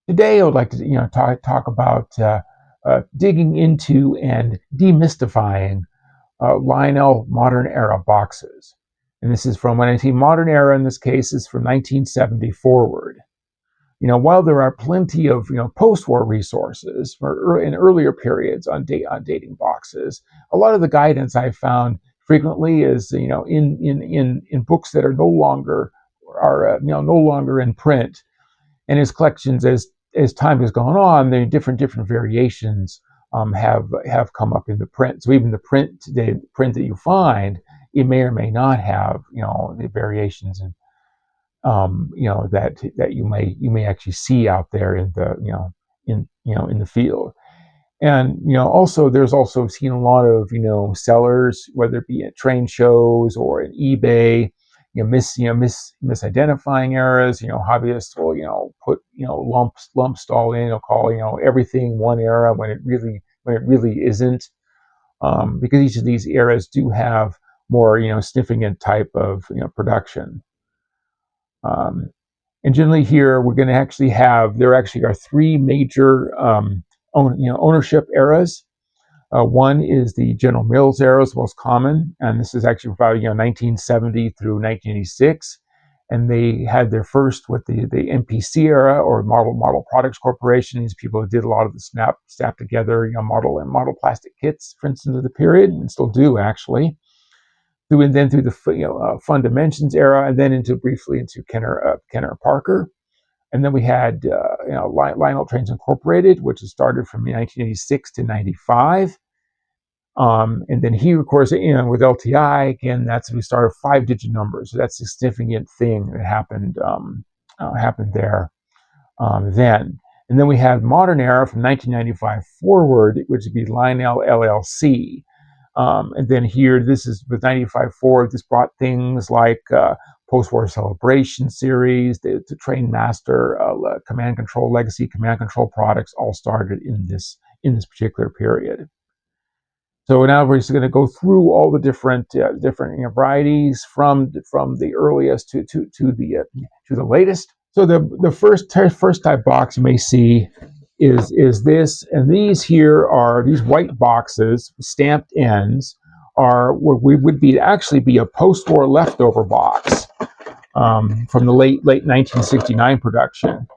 Today, I would like to talk about digging into and demystifying Lionel modern era boxes. And this is from, when I say modern era, in this case, is from 1970 forward. While there are plenty of post-war resources in earlier periods on dating boxes, a lot of the guidance I've found frequently is in books that are no longer in print, and his collections, as time has gone on, the different variations have come up in the print. So even the print today, print that you find, it may or may not have the variations and that you may actually see out there in the in the field. And also, there's also seen a lot of sellers, whether it be at train shows or at eBay, misidentifying errors. Hobbyists will put lumps all in, call everything one era when it really isn't, because each of these eras do have more significant type of production. And generally here we're going to actually have, there actually are three major ownership eras. One is the General Mills era, is most common, and this is actually about 1970 through 1986. And they had their first with the MPC era, or Model Products Corporation. These people did a lot of the snap together model plastic kits, for instance, of the period, and still do actually. Through the Fundimensions era, and then briefly into Kenner Parker. And then we had Lionel Trains Incorporated, which has started from 1986 to 95. And then here, of course, with LTI, again, we started 5-digit numbers. So that's a significant thing that happened there then. And then we have modern era from 1995 forward, which would be Lionel LLC. And then here, this is with 95 forward. This brought things like post-war celebration series, the Train Master, command control, legacy command control products, all started in this particular period. So now we're just going to go through all the different varieties from the earliest to the latest. So the first type box you may see is this, and these here are these white boxes, stamped ends, are what would actually be a post-war leftover box from the late 1969 production.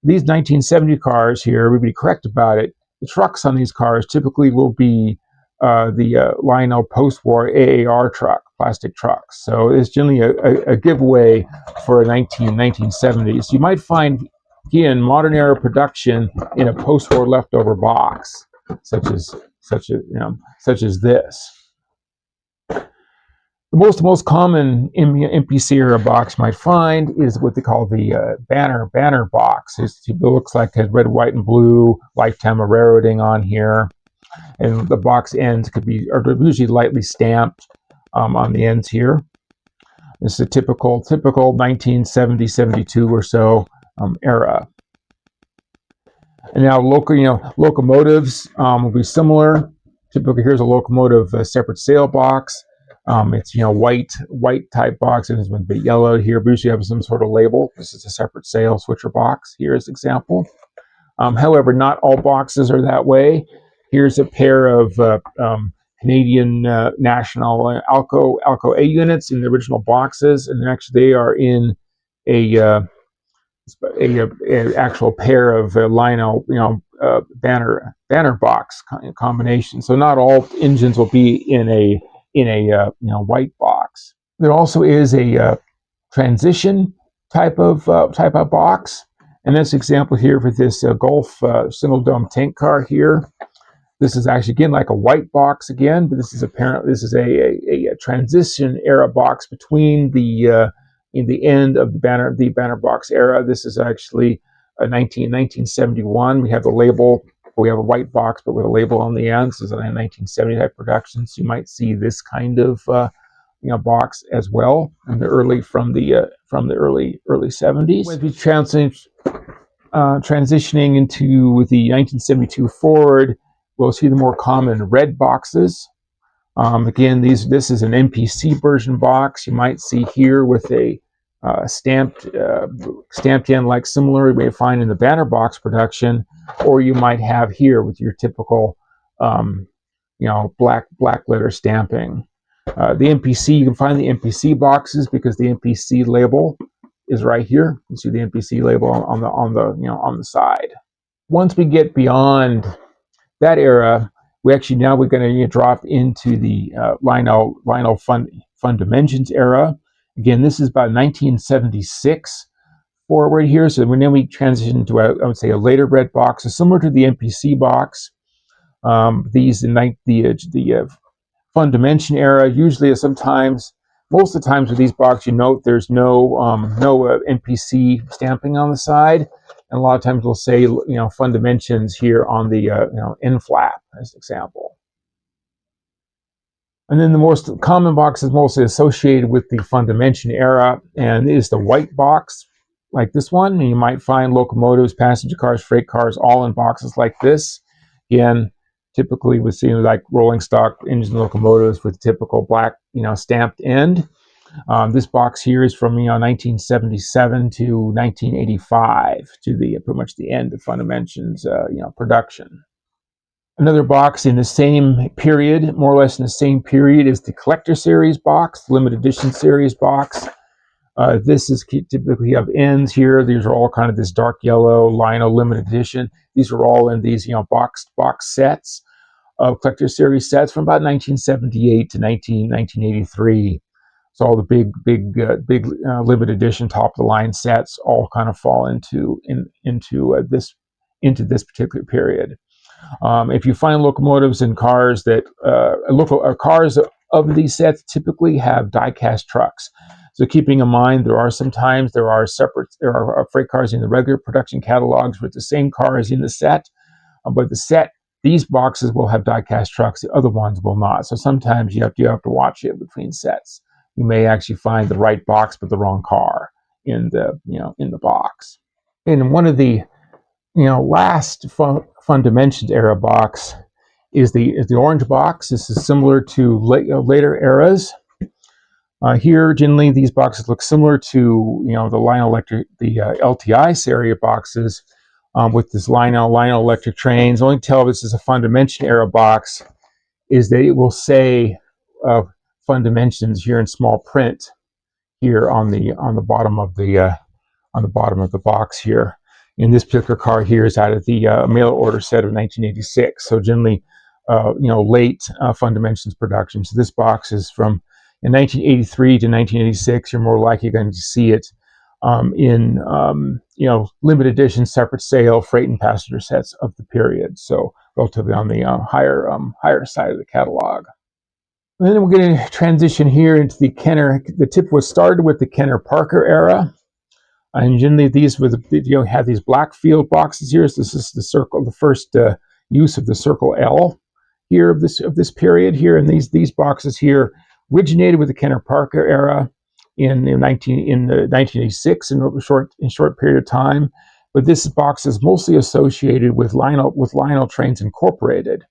These 1970 cars here, we'd be correct about it. The trucks on these cars typically will be the Lionel post-war AAR truck, plastic trucks. So it's generally a giveaway for 1970s. You might find, again, modern era production in a post-war leftover box, such as this. The most common MPC era box you might find is what they call the banner box. It looks like a red, white, and blue lifetime of railroading on here, and the box ends are usually lightly stamped on the ends here. This is a typical 1970-72 or so era. And now locomotives will be similar. Typically, here's a locomotive separate sale box. It's white type box, and it's been a bit yellowed here, but usually have some sort of label. This is a separate sale switcher box. Here's an example. However, not all boxes are that way. Here's a pair of Canadian National Alco A units in the original boxes, and actually they are in a actual pair of Lionel banner box combination. So not all engines will be in a white box. There also is a transition type of box, and this example here for this Gulf single dome tank car here. This is actually, again, like a white box again, but this is a transition era box between the in the end of the banner box era. This is actually a 1971. We have the label. We have a white box, but with a label on the end. This is a 1970 type production. So you might see this kind of box as well in the early from the early 70s. We'll be transitioning into the 1972 forward. We'll see the more common red boxes. Again, this is an MPC version box. You might see here with a stamped in, like similar you may find in the banner box production, or you might have here with your typical black letter stamping. The MPC, you can find the MPC boxes because the MPC label is right here. You see the MPC label on the side. Once we get beyond that era, we're going to drop into the Lionel Fundimensions era. Again, this is about 1976 forward here. So then we transition to, I would say, a later red box, so similar to the MPC box. These in the Fundimension era, usually most of the times with these boxes, you note there's no MPC stamping on the side, and a lot of times we'll say Fundimensions here on the end flap as an example. And then the most common box is mostly associated with the Fundimension era, and is the white box like this one. And you might find locomotives, passenger cars, freight cars, all in boxes like this. Again, typically we see like rolling stock engines and locomotives with typical black, stamped end. This box here is from 1977 to 1985 to pretty much the end of Fundimensions production. Another box in the same period, more or less in the same period, is the Collector Series box, limited edition series box. This is typically have ends here. These are all kind of this dark yellow Lionel limited edition. These are all in these box sets of Collector Series sets from about 1978 to 1983. So all the big limited edition top of the line sets all kind of fall into this particular period. If you find locomotives and cars that cars of these sets typically have die-cast trucks. So keeping in mind, there are freight cars in the regular production catalogs with the same cars in the set, but these boxes will have die-cast trucks. The other ones will not. So sometimes you have to watch it between sets. You may actually find the right box but the wrong car in the box. And one of the last Fundimensions era box is the orange box. This is similar to later eras. Here, generally, these boxes look similar to the Lionel Electric, the LTI series boxes with this Lionel Electric Trains. The only tell this is a Fundimension era box is that it will say Fundimensions here in small print here on the bottom of the box here. And this particular car here is out of the mail order set of 1986. So generally, late Fundimensions production. So this box is from in 1983 to 1986. You're more likely going to see it in limited edition, separate sale, freight and passenger sets of the period. So relatively on the higher side of the catalog. And then we're going to transition here into the Kenner. The tip was started with the Kenner Parker era. And generally, these were have these black field boxes here. So this is the circle, the first use of the circle L here of this period here. And these boxes here originated with the Kenner Parker era in 1986 in a short period of time. But this box is mostly associated with Lionel Trains Incorporated.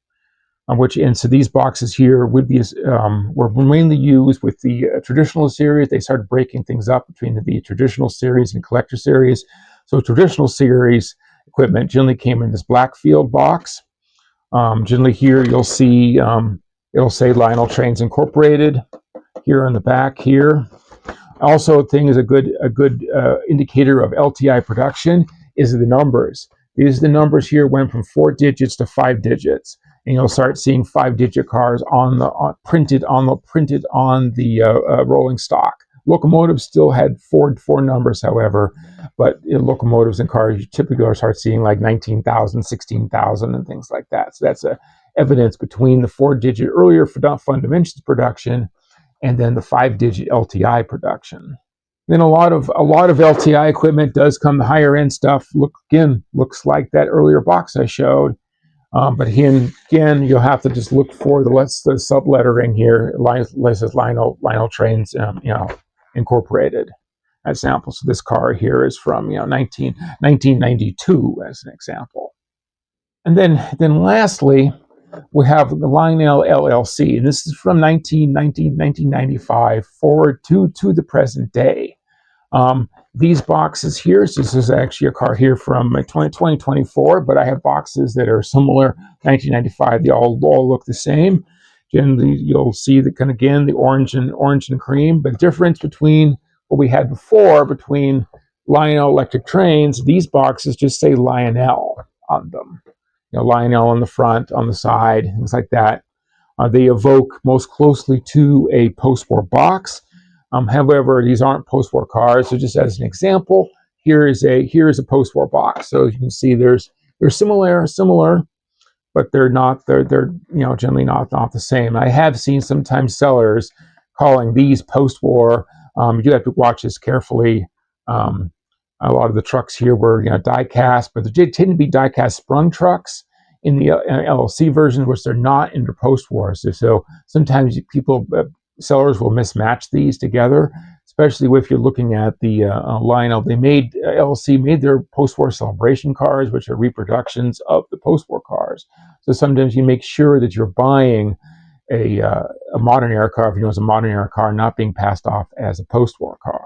So these boxes here were mainly used with the traditional series. They started breaking things up between the traditional series and collector series. So traditional series equipment generally came in this black field box. Generally here you'll see it'll say Lionel Trains Incorporated here on the back here. Also, a thing is a good indicator of LTI production is the numbers. These are the numbers here went from 4 digits to 5 digits. And you'll start seeing 5-digit cars printed on the rolling stock. Locomotives still had four numbers, however, but locomotives and cars you typically start seeing like 19,000, 16,000, and things like that. So that's evidence between the 4-digit earlier Fundimensions production and then the 5-digit LTI production. Then a lot of LTI equipment does come. The higher end stuff looks like that earlier box I showed. But again, you'll have to just look for the sub lettering here. Says Lionel Trains, Incorporated. Example. So this car here is from 1992 as an example. And then lastly, we have the Lionel LLC, and this is from 1995 forward to the present day. These boxes here, so this is actually a car here from 2024, but I have boxes that are similar, 1995. They all look the same. Generally, you'll see the kind of, again, the orange and cream, but the difference between what we had before, between Lionel Electric Trains, these boxes just say Lionel on them. Lionel on the front, on the side, things like that. They evoke most closely to a post-war box. However, these aren't post-war cars. So just as an example, here is a post-war box. So you can see they're similar, but they're not. They're generally not the same. I have seen sometimes sellers calling these post-war. You do have to watch this carefully. A lot of the trucks here were die-cast, but they tend to be die-cast sprung trucks in the LLC version, which they're not in the post-war. So sometimes sellers will mismatch these together, especially if you're looking at the Lionel. LLC made their post-war celebration cars, which are reproductions of the post-war cars. So sometimes you make sure that you're buying a modern era car, if you know it's a modern era car, not being passed off as a post-war car.